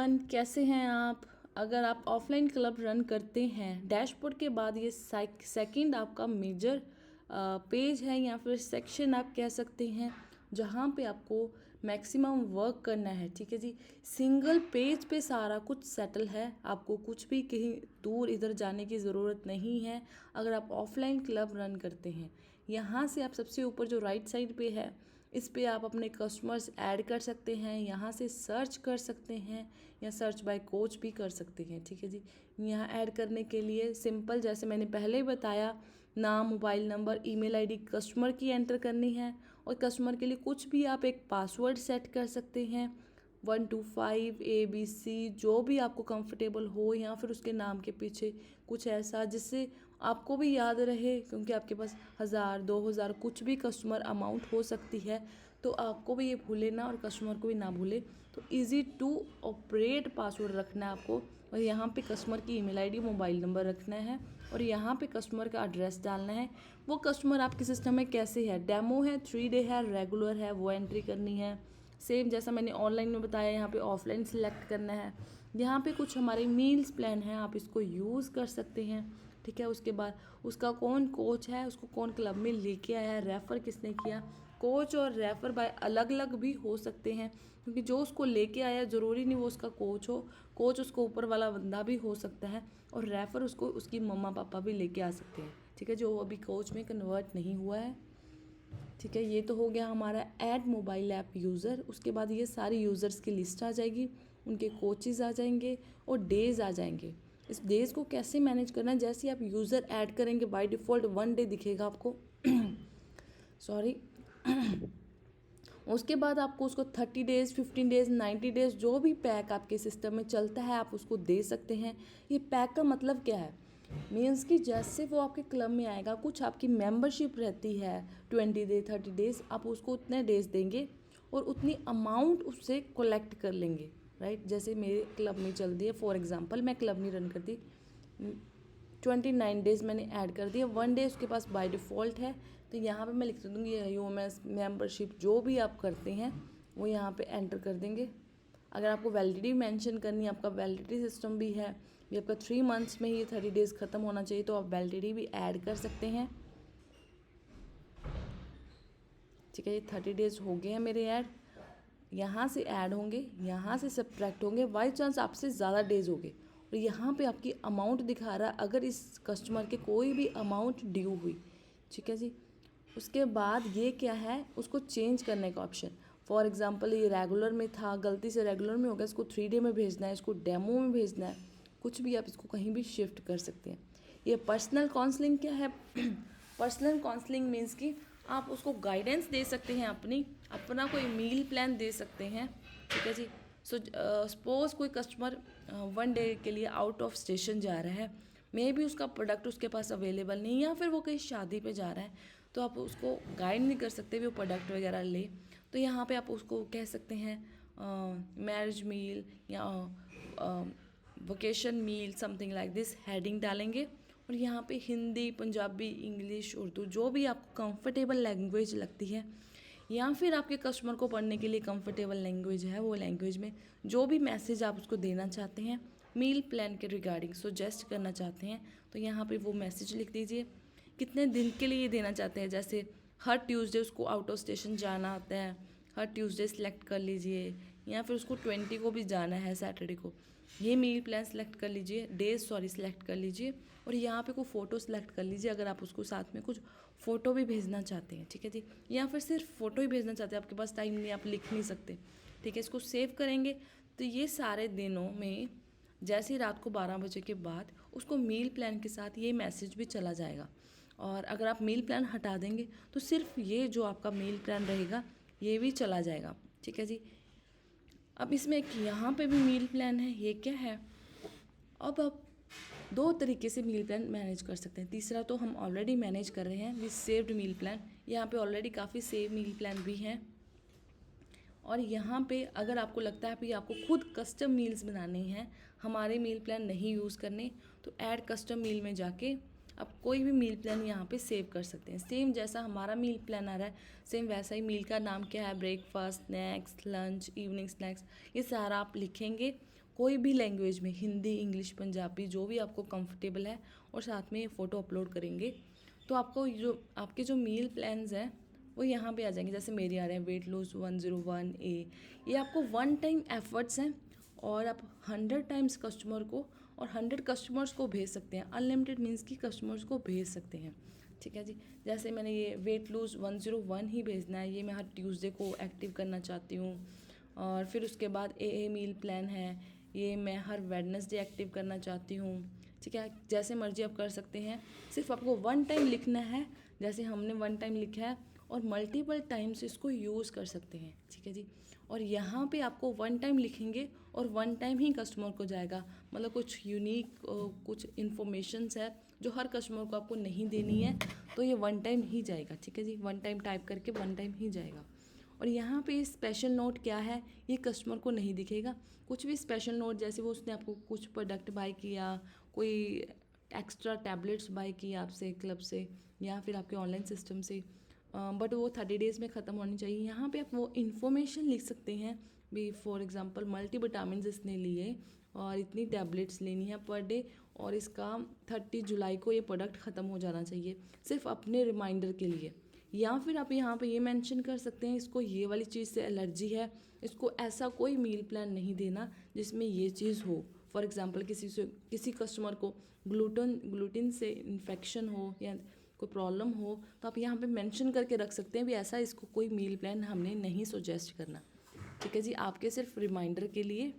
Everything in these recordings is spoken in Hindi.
एवरीवन, कैसे हैं आप। अगर आप ऑफलाइन क्लब रन करते हैं, डैशबोर्ड के बाद ये सेकंड आपका मेजर पेज है या फिर सेक्शन आप कह सकते हैं, जहाँ पे आपको मैक्सिमम वर्क करना है। ठीक है जी, सिंगल पेज पे सारा कुछ सेटल है, आपको कुछ भी कहीं दूर इधर जाने की ज़रूरत नहीं है। अगर आप ऑफलाइन क्लब रन करते हैं, यहाँ से आप सबसे ऊपर जो राइट साइड पे है, इस पे आप अपने कस्टमर्स ऐड कर सकते हैं, यहाँ से सर्च कर सकते हैं या सर्च बाय कोच भी कर सकते हैं। ठीक है जी, यहाँ ऐड करने के लिए सिंपल, जैसे मैंने पहले ही बताया, नाम, mobile number, email ID customer की एंटर करनी है और कस्टमर के लिए कुछ भी आप एक पासवर्ड सेट कर सकते हैं, 125 ABC, जो भी आपको कंफर्टेबल हो, या फिर उसके नाम के पीछे कुछ ऐसा जिससे आपको भी याद रहे, क्योंकि आपके पास 1000 2000 कुछ भी कस्टमर अमाउंट हो सकती है, तो आपको भी ये भूले ना और कस्टमर को भी ना भूले। तो इजी टू ऑपरेट पासवर्ड रखना है आपको, और यहाँ पे कस्टमर की ईमेल आईडी, मोबाइल नंबर रखना है, और यहाँ पे कस्टमर का एड्रेस डालना है। वो कस्टमर आपके सिस्टम में कैसे है, डेमो है, 3 डे है, रेगुलर है, वो एंट्री करनी है। सेम जैसा मैंने ऑनलाइन में बताया, यहाँ पे ऑफलाइन सिलेक्ट करना है। यहाँ पे कुछ हमारे मील्स प्लान हैं, आप इसको यूज़ कर सकते हैं। ठीक है, उसके बाद उसका कौन कोच है, उसको कौन क्लब में लेके आया है, रेफ़र किसने किया। कोच और रेफ़र बाय अलग अलग भी हो सकते हैं, क्योंकि जो उसको लेके आया ज़रूरी नहीं वो उसका कोच हो। कोच उसको ऊपर वाला बंदा भी हो सकता है, और रेफ़र उसको उसकी मम्मा पापा भी लेके आ सकते हैं। ठीक है, जो अभी कोच में कन्वर्ट नहीं हुआ है। ठीक है, ये तो हो गया हमारा ऐड मोबाइल ऐप यूज़र। उसके बाद ये सारी यूज़र्स की लिस्ट आ जाएगी, उनके कोचेज़ आ जाएंगे और डेज़ आ जाएंगे। इस डेज़ को कैसे मैनेज करना है, जैसे आप यूज़र ऐड करेंगे बाय डिफ़ॉल्ट 1 डे दिखेगा आपको सॉरी उसके बाद आपको उसको 30 डेज़, 15 डेज़, 90 डेज़, जो भी पैक आपके सिस्टम में चलता है आप उसको दे सकते हैं। ये पैक का मतलब क्या है, मीन्स कि जैसे वो आपके क्लब में आएगा, कुछ आपकी मेंबरशिप रहती है 20 डे 30 डेज़, आप उसको उतने डेज़ देंगे और उतनी अमाउंट उससे कलेक्ट कर लेंगे। राइट, जैसे मेरे क्लब में चल दी है, फॉर एग्जांपल मैं क्लब नहीं रन करती, 29 डेज़ मैंने ऐड कर दिया, 1 डे उसके पास बाय डिफ़ॉल्ट है, तो यहाँ पे मैं लिख दूँगी ह्यूमन मेंबरशिप, जो भी आप करते हैं वो यहाँ पे एंटर कर देंगे। अगर आपको वैलिडिटी मेंशन करनी है, आपका वैलिडिटी सिस्टम भी है, ये आपका 3 मंथ्स में ही 30 डेज़ ख़त्म होना चाहिए, तो आप वैलिडिटी भी ऐड कर सकते हैं। ठीक है, ये 30 डेज़ हो गए हैं मेरे ऐड, यहाँ से ऐड होंगे, यहाँ से सब्ट्रैक्ट होंगे, बाई चांस आपसे ज़्यादा डेज़ हो गए और यहाँ पे आपकी अमाउंट दिखा रहा है, अगर इस कस्टमर के कोई भी अमाउंट ड्यू हुई। ठीक है जी, उसके बाद ये क्या है, उसको चेंज करने का ऑप्शन। फॉर एग्जांपल ये रेगुलर में था, गलती से रेगुलर में हो गया, इसको 3 डे में भेजना है, इसको डेमो में भेजना है, कुछ भी आप इसको कहीं भी शिफ्ट कर सकते हैं। ये पर्सनल काउंसलिंग क्या है पर्सनल काउंसलिंग मीन्स कि आप उसको गाइडेंस दे सकते हैं, अपना कोई मील प्लान दे सकते हैं। ठीक है जी, सपोज कोई कस्टमर 1 डे के लिए आउट ऑफ स्टेशन जा रहा है, मे भी उसका प्रोडक्ट उसके पास अवेलेबल नहीं, या फिर वो कहीं शादी पे जा रहा है, तो आप उसको गाइड नहीं कर सकते भी वो प्रोडक्ट वगैरह ले। तो यहाँ पे आप उसको कह सकते हैं मैरिज मील या vocation meal, something like this, heading डालेंगे, और यहाँ पे हिंदी, पंजाबी, इंग्लिश, उर्दू, जो भी आपको कंफर्टेबल लैंग्वेज लगती है, या फिर आपके कस्टमर को पढ़ने के लिए कंफर्टेबल लैंग्वेज है, वो लैंग्वेज में जो भी मैसेज आप उसको देना चाहते हैं, मील प्लान के रिगार्डिंग सजेस्ट करना चाहते हैं, तो यहाँ पे वो मैसेज लिख दीजिए। कितने दिन के लिए देना चाहते हैं, जैसे हर ट्यूसडे उसको आउट ऑफ स्टेशन जाना होता है, हर ट्यूसडे सेलेक्ट कर लीजिए, या फिर उसको 20 को भी जाना है, सैटरडे को, ये मील प्लान सेलेक्ट कर लीजिए, डेज सेलेक्ट कर लीजिए, और यहाँ पे कोई फ़ोटो सेलेक्ट कर लीजिए, अगर आप उसको साथ में कुछ फ़ोटो भी भेजना चाहते हैं। ठीक है जी, या फिर सिर्फ फ़ोटो ही भेजना चाहते हैं, आपके पास टाइम नहीं, आप लिख नहीं सकते। ठीक है, इसको सेव करेंगे, तो ये सारे दिनों में जैसे ही रात को 12 बजे के बाद उसको मील प्लान के साथ ये मैसेज भी चला जाएगा। और अगर आप मील प्लान हटा देंगे तो सिर्फ ये जो आपका मील प्लान रहेगा ये भी चला जाएगा। ठीक है जी, अब इसमें एक यहाँ पे भी मील प्लान है, ये क्या है, अब आप 2 तरीके से मील प्लान मैनेज कर सकते हैं। तीसरा तो हम ऑलरेडी मैनेज कर रहे हैं विद सेव्ड मील प्लान, यहाँ पे ऑलरेडी काफ़ी सेव मील प्लान भी हैं। और यहाँ पे अगर आपको लगता है कि आपको खुद कस्टम मील्स बनाने हैं, हमारे मील प्लान नहीं यूज़ करने, तो ऐड कस्टम मील में जाके आप कोई भी मील प्लान यहाँ पे सेव कर सकते हैं। सेम जैसा हमारा मील प्लान आ रहा है, सेम वैसा ही मील का नाम क्या है, breakfast, snacks, lunch, evening snacks, ये सारा आप लिखेंगे, कोई भी लैंग्वेज में, हिंदी, इंग्लिश, पंजाबी, जो भी आपको कंफर्टेबल है, और साथ में ये फ़ोटो अपलोड करेंगे तो आपको जो आपके जो मील प्लान्स हैं वो यहाँ पे आ जाएंगे। जैसे मेरे आ रहे हैं वेट लूज 101A, ये आपको वन टाइम एफर्ट्स हैं और आप 100 टाइम्स कस्टमर को और 100 कस्टमर्स को भेज सकते हैं। अनलिमिटेड मीन्स की कस्टमर्स को भेज सकते हैं, ठीक है जी। जैसे मैंने ये वेट लूज 101 ही भेजना है, ये मैं हर ट्यूसडे को एक्टिव करना चाहती हूँ। और फिर उसके बाद ए मील प्लान है, ये मैं हर वेडनेसडे एक्टिव करना चाहती हूँ, ठीक है। जैसे मर्जी आप कर सकते हैं, सिर्फ आपको वन टाइम लिखना है, जैसे हमने वन टाइम लिखा है, और मल्टीपल टाइम्स इसको यूज़ कर सकते हैं, ठीक है जी। और यहाँ पे आपको वन टाइम लिखेंगे और वन टाइम ही कस्टमर को जाएगा, मतलब कुछ यूनिक कुछ इन्फॉर्मेशंस है जो हर कस्टमर को आपको नहीं देनी है, तो ये वन टाइम ही जाएगा, ठीक है जी। वन टाइम टाइप करके वन टाइम ही जाएगा। और यहाँ पे स्पेशल नोट क्या है, ये कस्टमर को नहीं दिखेगा। कुछ भी स्पेशल नोट, जैसे वो उसने आपको कुछ प्रोडक्ट बाय किया, कोई एक्स्ट्रा टैबलेट्स बाय किया आपसे क्लब से या फिर आपके ऑनलाइन सिस्टम से, बट वो 30 डेज़ में ख़त्म होनी चाहिए। यहाँ पे आप वो इन्फॉर्मेशन लिख सकते हैं भी, फॉर एग्जांपल मल्टी विटामिन इसने लिए और इतनी टैबलेट्स लेनी है पर डे, और इसका 30 जुलाई को ये प्रोडक्ट ख़त्म हो जाना चाहिए, सिर्फ अपने रिमाइंडर के लिए। या फिर आप यहाँ पे ये मेंशन कर सकते हैं इसको ये वाली चीज़ से एलर्जी है, इसको ऐसा कोई मील प्लान नहीं देना जिसमें ये चीज़ हो। फॉर एग्जांपल किसी कस्टमर को ग्लूटेन से इन्फेक्शन हो या कोई प्रॉब्लम हो, तो आप यहाँ पे मेंशन करके रख सकते हैं भी ऐसा इसको कोई मील प्लान हमने नहीं सजेस्ट करना, ठीक है जी, आपके सिर्फ रिमाइंडर के लिए।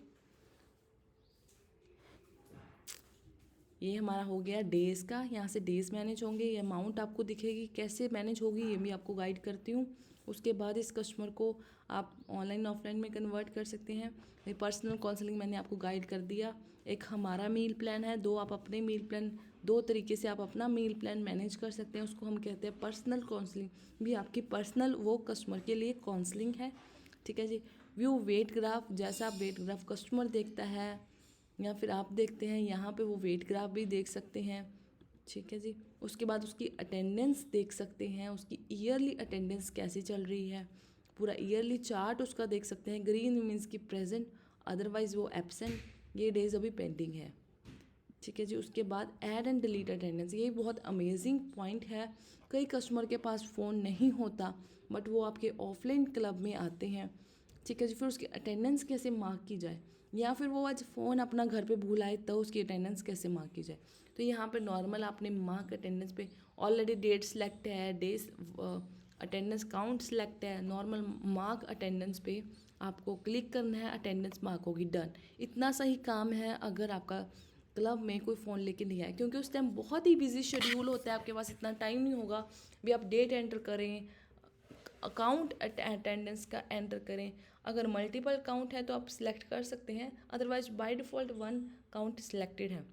ये हमारा हो गया डेज़ का, यहाँ से डेज़ मैनेज होंगे, ये अमाउंट आपको दिखेगी, कैसे मैनेज होगी ये भी आपको गाइड करती हूँ। उसके बाद इस कस्टमर को आप ऑनलाइन ऑफलाइन में कन्वर्ट कर सकते हैं। ये पर्सनल काउंसलिंग मैंने आपको गाइड कर दिया। एक हमारा मील प्लान है, दो आप अपने मील प्लान, दो तरीके से आप अपना मील प्लान मैनेज कर सकते हैं, उसको हम कहते हैं पर्सनल काउंसलिंग। भी आपकी पर्सनल वो कस्टमर के लिए काउंसलिंग है, ठीक है जी। व्यू वेट ग्राफ, जैसा आप वेट ग्राफ कस्टमर देखता है या फिर आप देखते हैं, यहाँ पे वो वेट ग्राफ भी देख सकते हैं, ठीक है जी। उसके बाद उसकी अटेंडेंस देख सकते हैं, उसकी ईयरली अटेंडेंस कैसी चल रही है, पूरा ईयरली चार्ट उसका देख सकते हैं। ग्रीन मीन्स की प्रेजेंट, अदरवाइज वो एब्सेंट, ये डेज अभी पेंडिंग है, ठीक है जी। उसके बाद ऐड एंड डिलीट अटेंडेंस, ये बहुत अमेजिंग पॉइंट है। कई कस्टमर के पास फ़ोन नहीं होता बट वो आपके ऑफलाइन क्लब में आते हैं, ठीक है जी। फिर उसकी अटेंडेंस कैसे मार्क की जाए, या फिर वो आज फ़ोन अपना घर पे भूल आए तो उसकी अटेंडेंस कैसे मार्क की जाए। तो यहाँ पे नॉर्मल आपने मार्क अटेंडेंस पे ऑलरेडी डेट सेलेक्ट है, डेज अटेंडेंस काउंट सेलेक्ट है, नॉर्मल मार्क अटेंडेंस पे आपको क्लिक करना है, अटेंडेंस मार्क होगी, डन। इतना सही काम है अगर आपका क्लब में कोई फ़ोन लेके नहीं आए, क्योंकि उस टाइम बहुत ही बिजी शेड्यूल होता है, आपके पास इतना टाइम नहीं होगा भी आप डेट एंटर करें, अकाउंट अटेंडेंस का एंटर करें। अगर मल्टीपल काउंट है तो आप सिलेक्ट कर सकते हैं, otherwise by default one count selected है।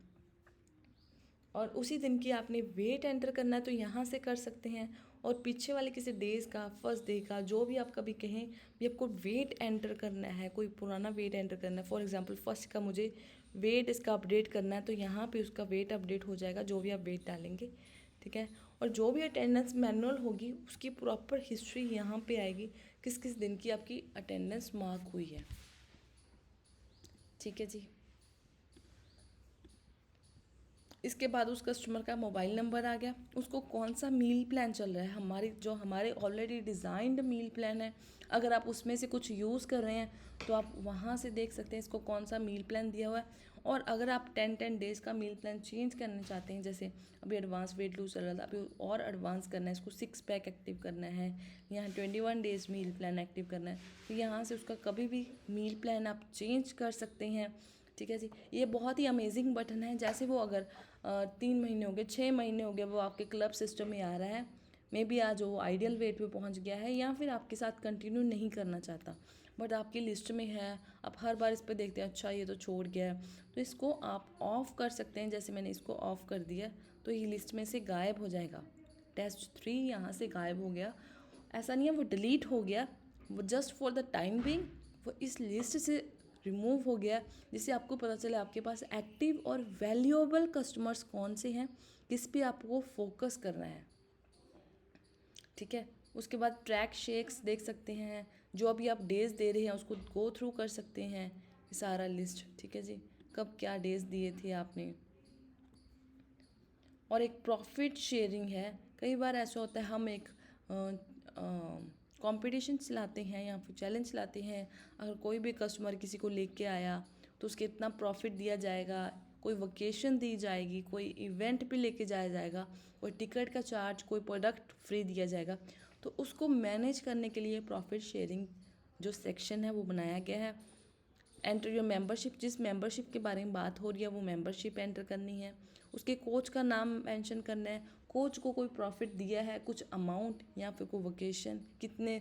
और उसी दिन की आपने वेट एंटर करना है तो यहाँ से कर सकते हैं, और पीछे वाले किसी डेज़ का, फर्स्ट डे का, जो भी आप कभी कहें भी आपको वेट एंटर करना है, कोई पुराना वेट एंटर करना है, फॉर एग्जांपल फर्स्ट का मुझे वेट इसका अपडेट करना है, तो यहाँ पे उसका वेट अपडेट हो जाएगा जो भी आप वेट डालेंगे, ठीक है। और जो भी अटेंडेंस मैनुअल होगी उसकी प्रॉपर हिस्ट्री यहाँ पे आएगी, किस किस दिन की आपकी अटेंडेंस मार्क हुई है, ठीक है जी। इसके बाद उस कस्टमर का मोबाइल नंबर आ गया, उसको कौन सा मील प्लान चल रहा है, हमारे ऑलरेडी डिज़ाइंड मील प्लान है, अगर आप उसमें से कुछ यूज़ कर रहे हैं तो आप वहाँ से देख सकते हैं इसको कौन सा मील प्लान दिया हुआ है। और अगर आप 10 डेज़ का मील प्लान चेंज करना चाहते हैं, जैसे अभी एडवांस वेट लूज चल रहा था, अभी और एडवांस करना है, इसको 6 पैक एक्टिव करना है, यहाँ 21 डेज़ मील प्लान एक्टिव करना है, तो यहाँ से उसका कभी भी मील प्लान आप चेंज कर सकते हैं, ठीक है जी। ये बहुत ही अमेजिंग बटन है, जैसे वो अगर 3 महीने हो गए, 6 महीने हो गए वो आपके क्लब सिस्टम में आ रहा है, मे बी आज वो आइडियल वेट पे पहुंच गया है या फिर आपके साथ कंटिन्यू नहीं करना चाहता, बट आपकी लिस्ट में है, आप हर बार इस पर देखते हैं अच्छा ये तो छोड़ गया है, तो इसको आप ऑफ़ कर सकते हैं। जैसे मैंने इसको ऑफ़ कर दिया तो ये लिस्ट में से गायब हो जाएगा, टेस्ट 3 यहाँ से गायब हो गया। ऐसा नहीं है वो डिलीट हो गया, वो just for the time being वो इस लिस्ट से रिमूव हो गया, जिससे आपको पता चले आपके पास एक्टिव और वैल्यूएबल कस्टमर्स कौन से हैं, किस पे आपको फोकस करना है, ठीक है। उसके बाद ट्रैक शेक्स देख सकते हैं, जो अभी आप डेज दे रहे हैं उसको गो थ्रू कर सकते हैं, ये सारा लिस्ट, ठीक है जी, कब क्या डेज दिए थे आपने। और एक प्रॉफिट शेयरिंग है। कई बार ऐसा होता है हम एक कंपटीशन चलाते हैं या फिर चैलेंज चलाते हैं, अगर कोई भी कस्टमर किसी को लेके आया तो उसके इतना प्रॉफिट दिया जाएगा, कोई वकेशन दी जाएगी, कोई इवेंट पे लेके जाया जाएगा, कोई टिकट का चार्ज, कोई प्रोडक्ट फ्री दिया जाएगा। तो उसको मैनेज करने के लिए प्रॉफिट शेयरिंग जो सेक्शन है वो बनाया गया है। एंटर योर मेंबरशिप, जिस मेंबरशिप के बारे में बात हो रही है वो मेंबरशिप एंटर करनी है। उसके कोच का नाम मेंशन करना है, कोच को कोई प्रॉफिट दिया है, कुछ अमाउंट या फिर कोई वकेशन कितने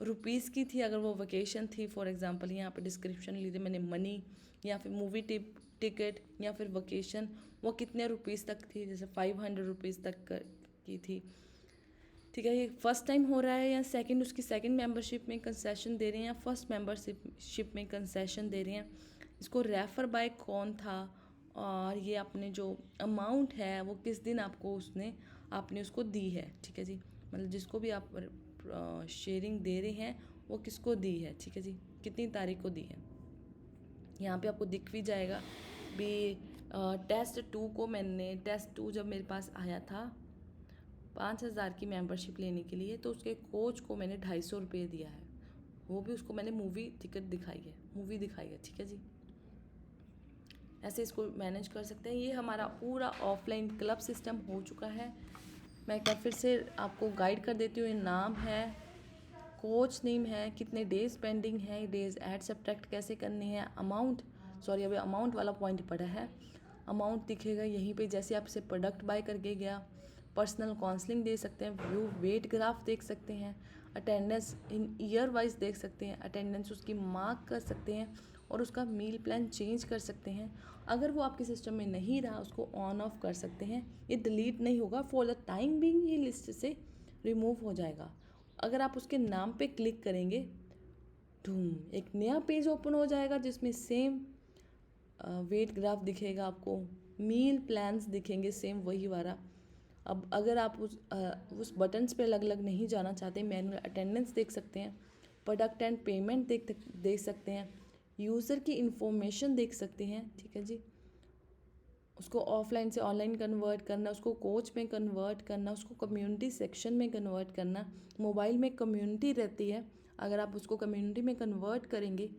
रुपीज़ की थी, अगर वो वकेशन थी फॉर एग्जांपल यहाँ पे डिस्क्रिप्शन लीजिए मैंने मनी, या फिर मूवी टिकट या फिर वकेशन वो कितने रुपीज़ तक थी, जैसे 500 रुपीज़ तक की थी, ठीक है। ये फर्स्ट टाइम हो रहा है या सेकंड, उसकी सेकंड मेंबरशिप में कंसेशन दे रहे हैं या फर्स्ट मेंबरशिप में कंसेशन दे रहे हैं। इसको रेफ़र बाय कौन था, और ये आपने जो अमाउंट है वो किस दिन आपने उसको दी है, ठीक है जी। मतलब जिसको भी आप शेयरिंग दे रहे हैं वो किसको दी है, ठीक है जी, कितनी तारीख को दी है। यहाँ पे आपको दिख भी जाएगा भी। टेस्ट 2 को मैंने टेस्ट 2 जब मेरे पास आया था 5,000 की मेंबरशिप लेने के लिए, तो उसके कोच को मैंने 250 रुपये दिया है, वो भी उसको मैंने मूवी दिखाई है, ठीक है जी। ऐसे इसको मैनेज कर सकते हैं। ये हमारा पूरा ऑफलाइन क्लब सिस्टम हो चुका है। मैं एक बार फिर से आपको गाइड कर देती हूँ। ये नाम है, कोच नेम है, कितने डेज पेंडिंग है, डेज ऐड सब्ट्रैक्ट कैसे करने हैं, अमाउंट, सॉरी अभी अमाउंट वाला पॉइंट पड़ा है, अमाउंट दिखेगा यहीं पे। जैसे आप इसे प्रोडक्ट बाय करके गया, पर्सनल काउंसलिंग दे सकते हैं, व्यू वेट ग्राफ देख सकते हैं, अटेंडेंस इन ईयर वाइज देख सकते हैं, अटेंडेंस उसकी मार्क कर सकते हैं, और उसका मील प्लान चेंज कर सकते हैं। अगर वो आपके सिस्टम में नहीं रहा उसको ऑन ऑफ कर सकते हैं। ये डिलीट नहीं होगा, फॉर द टाइम बीइंग ये लिस्ट से रिमूव हो जाएगा। अगर आप उसके नाम पे क्लिक करेंगे धूम एक नया पेज ओपन हो जाएगा जिसमें सेम वेट ग्राफ दिखेगा, आपको मील प्लान्स दिखेंगे सेम वही वाला। अब अगर आप उस बटन्स पे अलग अलग नहीं जाना चाहते, मैनुअल अटेंडेंस देख सकते हैं, प्रोडक्ट एंड पेमेंट देख सकते हैं, यूज़र की इंफॉर्मेशन देख सकते हैं, ठीक है जी। उसको ऑफलाइन से ऑनलाइन कन्वर्ट करना, उसको कोच में कन्वर्ट करना, उसको कम्युनिटी सेक्शन में कन्वर्ट करना। मोबाइल में कम्युनिटी रहती है, अगर आप उसको कम्युनिटी में कन्वर्ट करेंगे,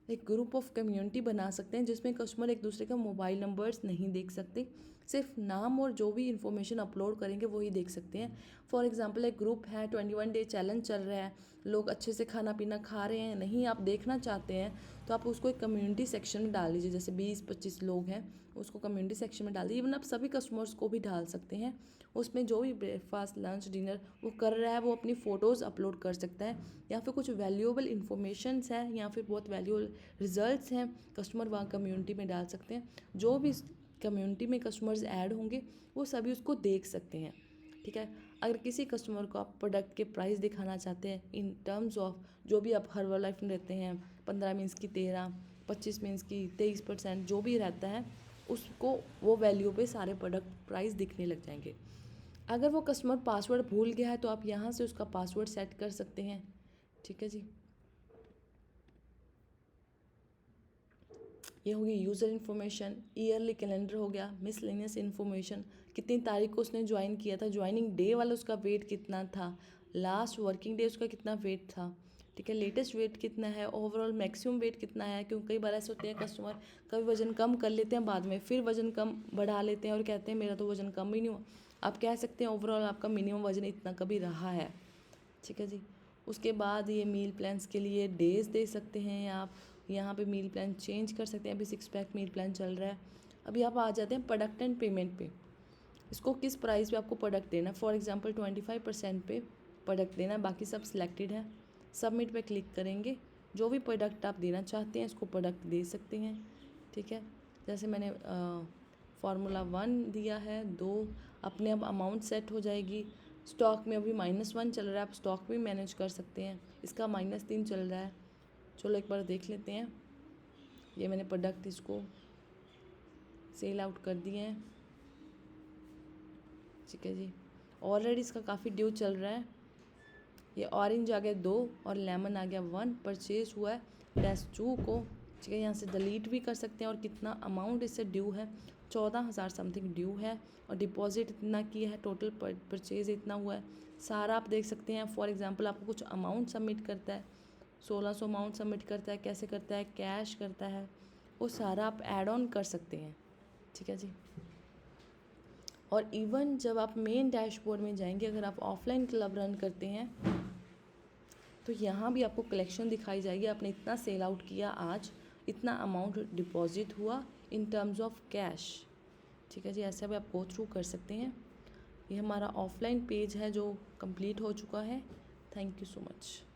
एक ग्रुप ऑफ कम्युनिटी बना सकते हैं जिसमें कस्टमर एक दूसरे का मोबाइल नंबर्स नहीं देख सकते, सिर्फ नाम और जो भी इंफॉर्मेशन अपलोड करेंगे वही देख सकते हैं। फॉर एग्जांपल एक ग्रुप है, 21 डे चैलेंज चल रहा है, लोग अच्छे से खाना पीना खा रहे हैं, नहीं आप देखना चाहते हैं तो आप उसको एक कम्युनिटी सेक्शन में डाल दीजिए। जैसे 20-25 लोग हैं उसको कम्युनिटी सेक्शन में डाल दीजिए। इवन आप सभी कस्टमर्स को भी डाल सकते हैं, उसमें जो भी ब्रेकफास्ट लंच डिनर वो कर रहा है वो अपनी फ़ोटोज़ अपलोड कर सकता है, या फिर कुछ वैल्यूएबल इन्फॉर्मेशंस है या फिर बहुत वैल्यूएबल रिजल्ट्स हैं कस्टमर वहाँ कम्युनिटी में डाल सकते हैं। जो भी कम्युनिटी में कस्टमर्स ऐड होंगे वो सभी उसको देख सकते हैं, ठीक है। अगर किसी कस्टमर को आप प्रोडक्ट के प्राइस दिखाना चाहते हैं इन टर्म्स ऑफ जो भी आप हर्बल लाइफ में रहते हैं, 15 मीन्स की 13, 25 मीन्स की 23%, जो भी रहता है उसको वो वैल्यू पे सारे प्रोडक्ट प्राइस दिखने लग जाएंगे। अगर वो कस्टमर पासवर्ड भूल गया है तो आप यहाँ से उसका पासवर्ड सेट कर सकते हैं, ठीक है जी। ये हो गई यूज़र इन्फॉर्मेशन। ईयरली कैलेंडर हो गया, मिसलेनियस इन्फॉर्मेशन, कितनी तारीख को उसने ज्वाइन किया था, ज्वाइनिंग डे वाला उसका वेट कितना था, लास्ट वर्किंग डे उसका कितना वेट था, ठीक है, लेटेस्ट वेट कितना है, ओवरऑल मैक्सिमम वेट कितना है। क्योंकि कई बार ऐसे होते हैं कस्टमर कभी वजन कम कर लेते हैं, बाद में फिर वजन कम बढ़ा लेते हैं और कहते हैं मेरा तो वजन कम ही नहीं हुआ। आप कह सकते हैं ओवरऑल आपका मिनिमम वजन इतना कभी रहा है, ठीक है जी। उसके बाद ये मील प्लान्स के लिए डेज दे सकते हैं आप, यहाँ पे मील प्लान चेंज कर सकते हैं। अभी 6 पैक मील प्लान चल रहा है। अभी आप आ जाते हैं प्रोडक्ट एंड पेमेंट पे, इसको किस प्राइस पे आपको प्रोडक्ट देना है। फॉर एग्जांपल 25% पे प्रोडक्ट देना है, बाकी सब सिलेक्टेड है। सबमिट पे क्लिक करेंगे, जो भी प्रोडक्ट आप देना चाहते हैं इसको प्रोडक्ट दे सकते हैं, ठीक है। जैसे मैंने फार्मूला 1 दिया है 2, अपने अब अमाउंट सेट हो जाएगी। स्टॉक में अभी -1 चल रहा है, आप स्टॉक भी मैनेज कर सकते हैं, इसका -3 चल रहा है। चलो एक बार देख लेते हैं। ये मैंने प्रोडक्ट इसको सेल आउट कर दिए हैं, ठीक है जी। ऑलरेडी इसका काफ़ी ड्यू चल रहा है। ये ऑरेंज आ गया 2 और लेमन आ गया 1, परचेज हुआ है टेस्ट 2 को, ठीक है। यहाँ से डिलीट भी कर सकते हैं और कितना अमाउंट इससे ड्यू है, 14,000 समथिंग ड्यू है और डिपॉजिट इतना किया है, टोटल परचेज इतना हुआ है, सारा आप देख सकते हैं। फॉर एग्जांपल आपको कुछ अमाउंट सबमिट करता है, 1600 अमाउंट सबमिट करता है, कैसे करता है, कैश करता है, वो सारा आप ऐड ऑन कर सकते हैं। ठीक है जी। और इवन जब आप मेन डैशबोर्ड में जाएंगे, अगर आप ऑफलाइन क्लब रन करते हैं तो यहाँ भी आपको कलेक्शन दिखाई जाएगी, आपने इतना सेल आउट किया आज, इतना अमाउंट डिपॉजिट हुआ इन टर्म्स ऑफ कैश। ठीक है जी, ऐसे भी आप गो थ्रू कर सकते हैं। ये हमारा ऑफलाइन पेज है जो कंप्लीट हो चुका है। Thank you so much.